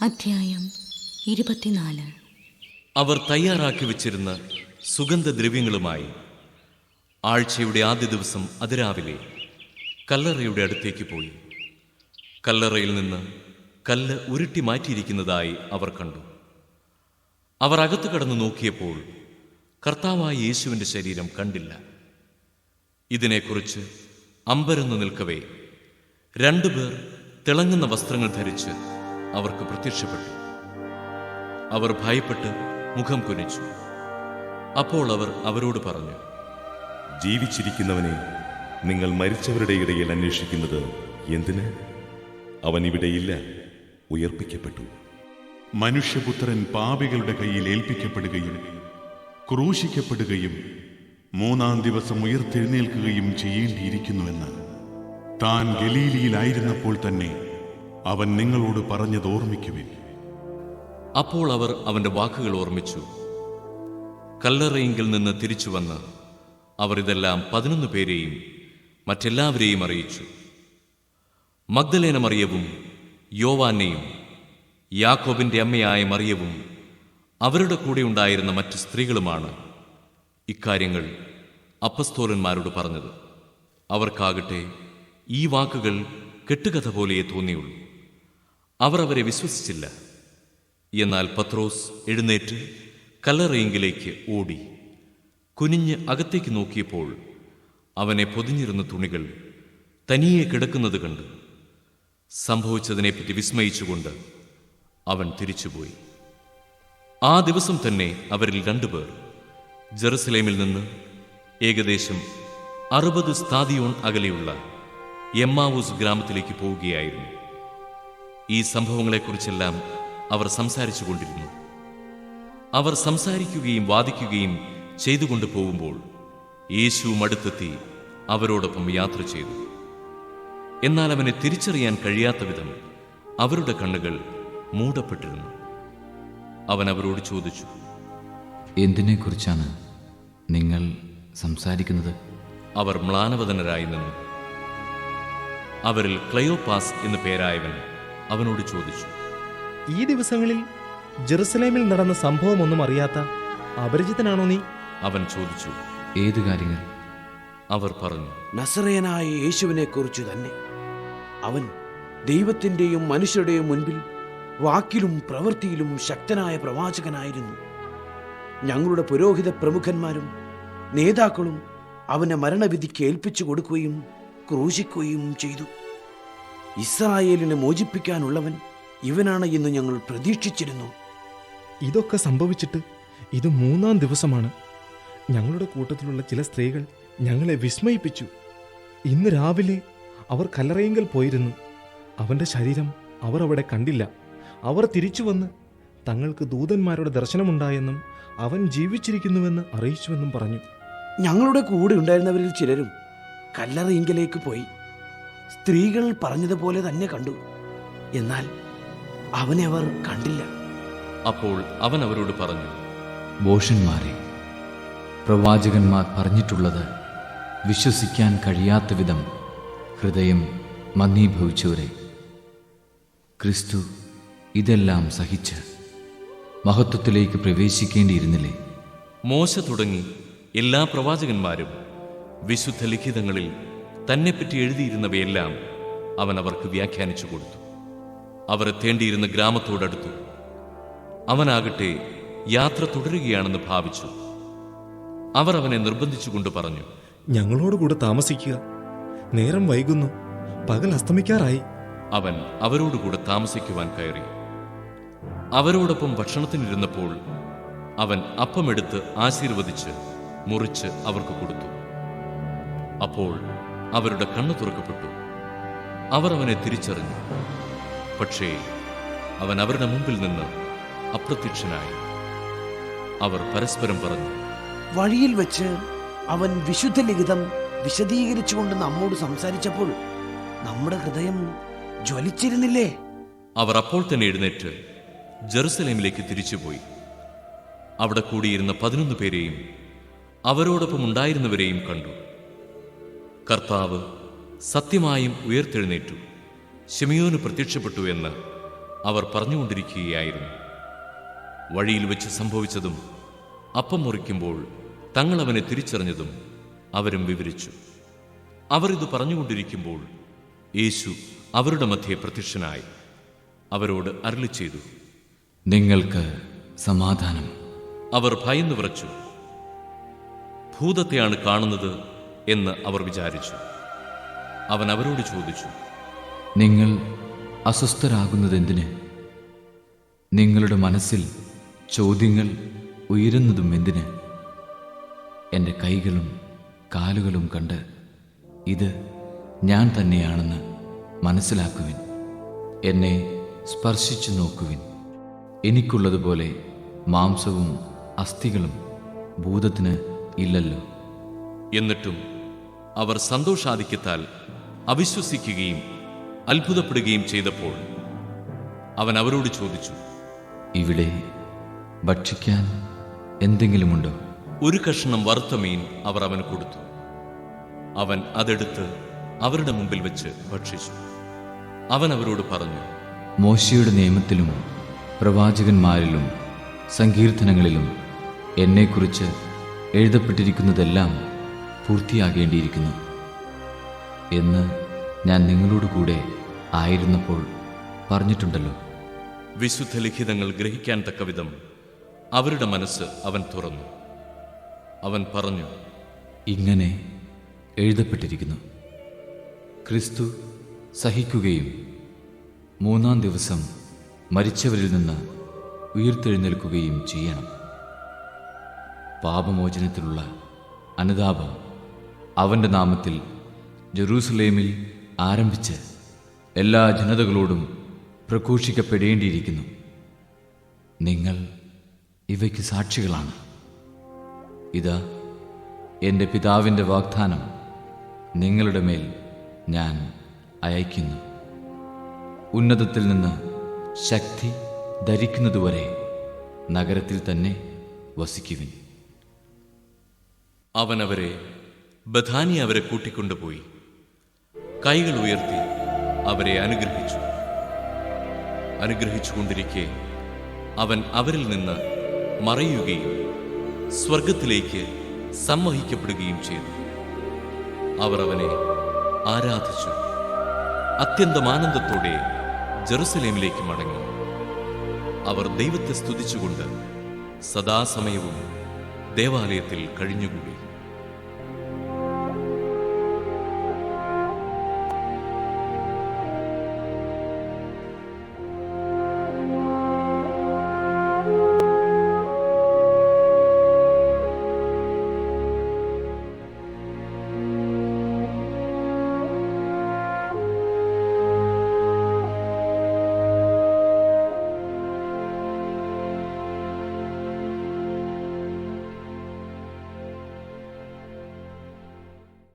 അധ്യായം 24. അവർ തയ്യാറാക്കി വച്ചിരുന്ന സുഗന്ധദ്രവ്യങ്ങളുമായി ആഴ്ചയുടെ ആദ്യ ദിവസം അതിരാവിലെ കല്ലറയുടെ അടുത്തേക്ക് പോയി. കല്ലറയിൽ നിന്ന് കല്ല് ഉരുട്ടി മാറ്റിയിരിക്കുന്നതായി അവർ കണ്ടു. അവർ അകത്ത് കടന്നു നോക്കിയപ്പോൾ കർത്താവായ യേശുവിൻ്റെ ശരീരം കണ്ടില്ല. ഇതിനെക്കുറിച്ച് അമ്പരന്നു നിൽക്കവേ രണ്ടുപേർ തിളങ്ങുന്ന വസ്ത്രങ്ങൾ ധരിച്ച് അവർക്ക് പ്രത്യക്ഷപ്പെട്ടു. അവർ ഭയപ്പെട്ട് മുഖം കുനിച്ചു. അപ്പോൾ അവർ അവരോട് പറഞ്ഞു, ജീവിച്ചിരിക്കുന്നവനെ നിങ്ങൾ മരിച്ചവരുടെ ഇടയിൽ അന്വേഷിക്കുന്നത് എന്തിന്? അവൻ ഇവിടെയില്ല, ഉയർപ്പിക്കപ്പെട്ടു. മനുഷ്യപുത്രൻ പാപികളുടെ കയ്യിൽ ഏൽപ്പിക്കപ്പെടുകയും ക്രൂശിക്കപ്പെടുകയും 3-ാം ദിവസം ഉയർത്തെഴുന്നേൽക്കുകയും ചെയ്യേണ്ടിയിരിക്കുന്നുവെന്ന് താൻ ഗലീലിയിലായിരുന്നപ്പോൾ തന്നെ അവൻ നിങ്ങളോട് പറഞ്ഞത് ഓർമ്മിക്കുവിൻ. അപ്പോൾ അവർ അവന്റെ വാക്കുകൾ ഓർമ്മിച്ചു. കല്ലറയിങ്കിൽ നിന്ന് തിരിച്ചു വന്ന് അവർ ഇതെല്ലാം 11 പേരെയും മറ്റെല്ലാവരെയും അറിയിച്ചു. മഗ്ദലേന മറിയവും യോവാനെയും യാക്കോബിന്റെ അമ്മയായ മറിയവും അവരുടെ കൂടെ ഉണ്ടായിരുന്ന മറ്റു സ്ത്രീകളുമാണ് ഇക്കാര്യങ്ങൾ അപ്പസ്തോലന്മാരോട് പറഞ്ഞത്. അവർക്കാകട്ടെ ഈ വാക്കുകൾ കെട്ടുകഥ പോലെയേ തോന്നിയുള്ളൂ. അവർ അവരെ വിശ്വസിച്ചില്ല. എന്നാൽ പത്രോസ് എഴുന്നേറ്റ് കല്ലറയിങ്കിലേക്ക് ഓടി. കുനിഞ്ഞ് അകത്തേക്ക് നോക്കിയപ്പോൾ അവനെ പൊതിഞ്ഞിരുന്ന തുണികൾ തനിയെ കിടക്കുന്നത് കണ്ട് സംഭവിച്ചതിനെപ്പറ്റി വിസ്മയിച്ചുകൊണ്ട് അവൻ തിരിച്ചുപോയി. ആ ദിവസം തന്നെ അവരിൽ 2 പേർ ജെറുസലേമിൽ നിന്ന് ഏകദേശം 60 സ്താദിയോൺ അകലെയുള്ള എമ്മാവൂസ് ഗ്രാമത്തിലേക്ക് പോവുകയായിരുന്നു. ഈ സംഭവങ്ങളെക്കുറിച്ചെല്ലാം അവർ സംസാരിച്ചു കൊണ്ടിരുന്നു. അവർ സംസാരിക്കുകയും വാദിക്കുകയും ചെയ്തുകൊണ്ട് പോകുമ്പോൾ യേശുവും അടുത്തെത്തി അവരോടൊപ്പം യാത്ര ചെയ്തു. എന്നാൽ അവനെ തിരിച്ചറിയാൻ കഴിയാത്ത വിധം അവരുടെ കണ്ണുകൾ മൂടപ്പെട്ടിരുന്നു. അവൻ അവരോട് ചോദിച്ചു, എന്തിനെക്കുറിച്ചാണ് നിങ്ങൾ സംസാരിക്കുന്നത്? അവർ മ്ലാനവദനരായി നിന്നു. അവരിൽ ക്ലയോപ്പാസ് എന്നു പേരായവൻ അവനോട് ചോദിച്ചു, ഈ ദിവസങ്ങളിൽ ജെറുസലേമിൽ നടന്ന സംഭവമൊന്നും അറിയാത്ത അപരിചിതനാണോ നീ? അവൻ ചോദിച്ചു, ഏത് കാര്യങ്ങൾ? അവർ പറഞ്ഞു, നസറേയനായ യേശുവിനെ കുറിച്ച് തന്നെ. അവൻ ദൈവത്തിൻ്റെയും മനുഷ്യരുടെയും മുൻപിൽ വാക്കിലും പ്രവൃത്തിയിലും ശക്തനായ പ്രവാചകനായിരുന്നു. ഞങ്ങളുടെ പുരോഹിത പ്രമുഖന്മാരും നേതാക്കളും അവനെ മരണവിധിക്ക് ഏൽപ്പിച്ചു കൊടുക്കുകയും ക്രൂശിക്കുകയും ചെയ്തു. ഇസ്രായേലിനെ മോചിപ്പിക്കാനുള്ളവൻ ഇവനാണ് എന്ന് ഞങ്ങൾ പ്രതീക്ഷിച്ചിരുന്നു. ഇതൊക്കെ സംഭവിച്ചിട്ട് ഇത് 3-ാം ദിവസമാണ്. ഞങ്ങളുടെ കൂട്ടത്തിലുള്ള ചില സ്ത്രീകൾ ഞങ്ങളെ വിസ്മയിപ്പിച്ചു. ഇന്ന് രാവിലെ അവർ കല്ലറയിങ്കൽ പോയിരുന്നു. അവന്റെ ശരീരം അവർ അവിടെ കണ്ടില്ല. അവർ തിരിച്ചു വന്ന് തങ്ങൾക്ക് ദൂതന്മാരുടെ ദർശനമുണ്ടായെന്നും അവൻ ജീവിച്ചിരിക്കുന്നുവെന്ന് അറിയിച്ചുവെന്നും പറഞ്ഞു. ഞങ്ങളുടെ കൂടെ ഉണ്ടായിരുന്നവരിൽ ചിലരും കല്ലറയിങ്കലേക്ക് പോയി സ്ത്രീകൾ പറഞ്ഞതുപോലെ തന്നെ കണ്ടു. എന്നാൽ അവനെ അവർ കണ്ടില്ല. അപ്പോൾ അവൻ അവരോട് പറഞ്ഞു, ഭോഷന്മാരെ, പ്രവാചകന്മാർ പറഞ്ഞിട്ടുള്ളത് വിശ്വസിക്കാൻ കഴിയാത്ത വിധം ഹൃദയം മന്ദീഭവിച്ചവരെ, ക്രിസ്തു ഇതെല്ലാം സഹിച്ച് മഹത്വത്തിലേക്ക് പ്രവേശിക്കേണ്ടിയിരുന്നില്ലേ? മോശ തുടങ്ങി എല്ലാ പ്രവാചകന്മാരും വിശുദ്ധ ലിഖിതങ്ങളിൽ തന്നെപ്പറ്റി എഴുതിയിരുന്നവയെല്ലാം അവൻ അവർക്ക് വ്യാഖ്യാനിച്ചു കൊടുത്തു. അവർ എത്തേണ്ടിയിരുന്ന ഗ്രാമത്തോടടുത്തു. അവനാകട്ടെ യാത്ര തുടരുകയാണെന്ന് ഭാവിച്ചു. അവർ അവനെ നിർബന്ധിച്ചുകൊണ്ട് പറഞ്ഞു, ഞങ്ങളോടുകൂടെ താമസിക്കുക. നേരം വൈകുന്നു, പകൽ അസ്തമിക്കാറായി. അവൻ അവരോടുകൂടെ താമസിക്കുവാൻ കയറി. അവരോടൊപ്പം ഭക്ഷണത്തിനിരുന്നപ്പോൾ അവൻ അപ്പമെടുത്ത് ആശീർവദിച്ച് മുറിച്ച് അവർക്ക് കൊടുത്തു. അപ്പോൾ അവരുടെ കണ്ണു തുറക്കപ്പെട്ടു. അവർ അവനെ തിരിച്ചറിഞ്ഞു. പക്ഷേ അവൻ അവരുടെ മുമ്പിൽ നിന്ന് അപ്രത്യക്ഷനായി. അവർ പരസ്പരം പറഞ്ഞു, വഴിയിൽ വെച്ച് അവൻ വിശുദ്ധ ലിഖിതം വിശദീകരിച്ചുകൊണ്ട് നമ്മോട് സംസാരിച്ചപ്പോൾ നമ്മുടെ ഹൃദയം ജ്വലിച്ചിരുന്നില്ലേ? അവർ അപ്പോൾ തന്നെ എഴുന്നേറ്റ് ജെറുസലേമിലേക്ക് തിരിച്ചുപോയി. അവിടെ കൂടിയിരുന്ന 11 പേരെയും അവരോടൊപ്പം ഉണ്ടായിരുന്നവരെയും കണ്ടു. കർത്താവ് സത്യമായും ഉയർത്തെഴുന്നേറ്റു, ശിമയോന് പ്രത്യക്ഷപ്പെട്ടു എന്ന് അവർ പറഞ്ഞുകൊണ്ടിരിക്കുകയായിരുന്നു. വഴിയിൽ വെച്ച് സംഭവിച്ചതും അപ്പം മുറിക്കുമ്പോൾ തങ്ങൾ അവനെ തിരിച്ചറിഞ്ഞതും അവരും വിവരിച്ചു. അവർ ഇത് പറഞ്ഞുകൊണ്ടിരിക്കുമ്പോൾ യേശു അവരുടെ മധ്യേ പ്രത്യക്ഷനായി അവരോട് അരുളി ചെയ്തു, നിങ്ങൾക്ക് സമാധാനം. അവർ ഭയന്നു വിറച്ചു. ഭൂതത്തെയാണ് കാണുന്നത് എന്ന് അവർ വിചാരിച്ചു. അവൻ അവരോട് ചോദിച്ചു, നിങ്ങൾ അസ്വസ്ഥരാകുന്നതെന്തിന്? നിങ്ങളുടെ മനസ്സിൽ ചോദ്യങ്ങൾ ഉയരുന്നതും എന്തിന്? എൻ്റെ കൈകളും കാലുകളും കണ്ട് ഇത് ഞാൻ തന്നെയാണെന്ന് മനസ്സിലാക്കുവിൻ. എന്നെ സ്പർശിച്ചു നോക്കുവിൻ. എനിക്കുള്ളതുപോലെ മാംസവും അസ്ഥികളും ഭൂതത്തിന് ഇല്ലല്ലോ. എന്നിട്ടും അവർ സന്തോഷാധിക്യത്താൽ അവിശ്വസിക്കുകയും അത്ഭുതപ്പെടുകയും ചെയ്തപ്പോൾ അവൻ അവരോട് ചോദിച്ചു, ഇവിടെ ഭക്ഷിക്കാൻ എന്തെങ്കിലുമുണ്ടോ? ഒരു കഷണം വറുത്ത മീൻ അവർ അവന് കൊടുത്തു. അവൻ അതെടുത്ത് അവരുടെ മുമ്പിൽ വെച്ച് ഭക്ഷിച്ചു. അവൻ അവരോട് പറഞ്ഞു, മോശയുടെ നിയമത്തിലും പ്രവാചകന്മാരിലും സങ്കീർത്തനങ്ങളിലും എന്നെക്കുറിച്ച് എഴുതപ്പെട്ടിരിക്കുന്നതെല്ലാം പൂർത്തിയാകേണ്ടിയിരിക്കുന്നു എന്ന് ഞാൻ നിങ്ങളോട് കൂടെ ആയിരുന്നപ്പോൾ പറഞ്ഞിട്ടുണ്ടല്ലോ. വിശുദ്ധ ലിഖിതങ്ങൾ ഗ്രഹിക്കാൻ തക്കവിധം അവരുടെ മനസ്സ് അവൻ തുറന്നു. അവൻ പറഞ്ഞു, ഇങ്ങനെ എഴുതപ്പെട്ടിരിക്കുന്നു: ക്രിസ്തു സഹിക്കുകയും 3-ാം ദിവസം മരിച്ചവരിൽ നിന്ന് ഉയിർത്തെഴുന്നേൽക്കുകയും ചെയ്യണം. പാപമോചനത്തിലുള്ള അനുതാപം അവൻ്റെ നാമത്തിൽ ജെറൂസലേമിൽ ആരംഭിച്ച് എല്ലാ ജനതകളോടും പ്രഘോഷിക്കപ്പെടേണ്ടിയിരിക്കുന്നു. നിങ്ങൾ ഇവയ്ക്ക് സാക്ഷികളാണ്. ഇതാ, എൻ്റെ പിതാവിൻ്റെ വാഗ്ദാനം നിങ്ങളുടെ മേൽ ഞാൻ അയക്കുന്നു. ഉന്നതത്തിൽ നിന്ന് ശക്തി ധരിക്കുന്നതുവരെ നഗരത്തിൽ തന്നെ വസിക്കുവിൻ. അവൻ അവരെ ബഥാനിയ അവരെ കൂട്ടിക്കൊണ്ടുപോയി കൈകൾ ഉയർത്തി അവരെ അനുഗ്രഹിച്ചുകൊണ്ടിരിക്കെ അവൻ അവരിൽ നിന്ന് മറയുകയും സ്വർഗത്തിലേക്ക് സംവഹിക്കപ്പെടുകയും ചെയ്തു. അവർ അവനെ ആരാധിച്ചു. അത്യന്തം ആനന്ദത്തോടെ ജെറുസലേമിലേക്ക് മടങ്ങി. അവർ ദൈവത്തെ സ്തുതിച്ചുകൊണ്ട് സദാസമയവും ദേവാലയത്തിൽ കഴിഞ്ഞുകൂടി.